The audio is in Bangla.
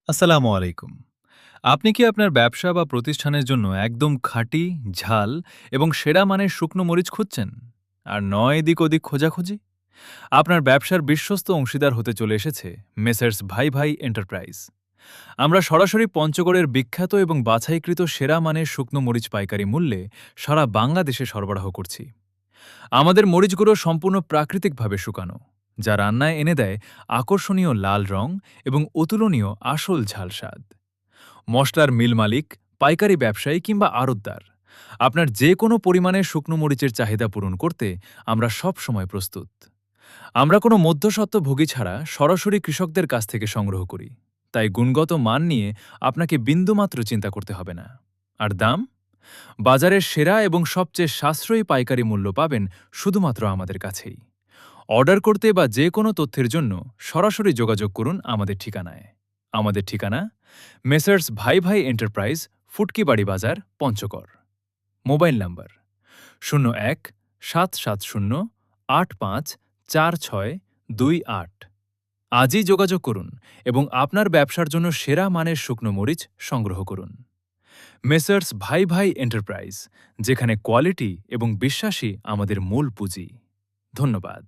আসসালামু আলাইকুম। আপনি কি আপনার ব্যবসা বা প্রতিষ্ঠানের জন্য একদম খাঁটি, ঝাল এবং সেরা মানের শুকনো মরিচ খুঁজছেন? আর নয় এদিক ওদিক খোঁজাখুঁজি? আপনার ব্যবসার বিশ্বস্ত অংশীদার হতে চলে এসেছে মেসার্স ভাই ভাই এন্টারপ্রাইজ। আমরা সরাসরি পঞ্চগড়ের বিখ্যাত এবং বাছাইকৃত সেরা মানের শুকনো মরিচ পাইকারি মূল্যে সারা বাংলাদেশে সরবরাহ করছি। আমাদের মরিচগুলো সম্পূর্ণ প্রাকৃতিকভাবে শুকানো, যা রান্নায় এনে দেয় আকর্ষণীয় লাল রং এবং অতুলনীয় আসল ঝাল স্বাদ। মশলার মিল মালিক, পাইকারি ব্যবসায়ী কিংবা আড়তদার, আপনার যে কোনো পরিমাণের শুকনো মরিচের চাহিদা পূরণ করতে আমরা সব সময় প্রস্তুত। আমরা কোনো মধ্যস্বত্বভোগী ছাড়া সরাসরি কৃষকদের কাছ থেকে সংগ্রহ করি, তাই গুণগত মান নিয়ে আপনাকে বিন্দুমাত্র চিন্তা করতে হবে না। আর দাম? বাজারের সেরা এবং সবচেয়ে সাশ্রয়ী পাইকারি মূল্য পাবেন শুধুমাত্র আমাদের কাছেই। অর্ডার করতে বা যে কোনো তথ্যের জন্য সরাসরি যোগাযোগ করুন আমাদের ঠিকানায়। আমাদের ঠিকানা মেসার্স ভাই ভাই এন্টারপ্রাইজ, ফুটকিবাড়ি বাজার, পঞ্চগড়। মোবাইল নম্বর 01-770-85-4628। আজই যোগাযোগ করুন এবং আপনার ব্যবসার জন্য সেরা মানের শুকনো মরিচ সংগ্রহ করুন। মেসার্স ভাই ভাই এন্টারপ্রাইজ, যেখানে কোয়ালিটি এবং বিশ্বাসই আমাদের মূল পুঁজি। ধন্যবাদ।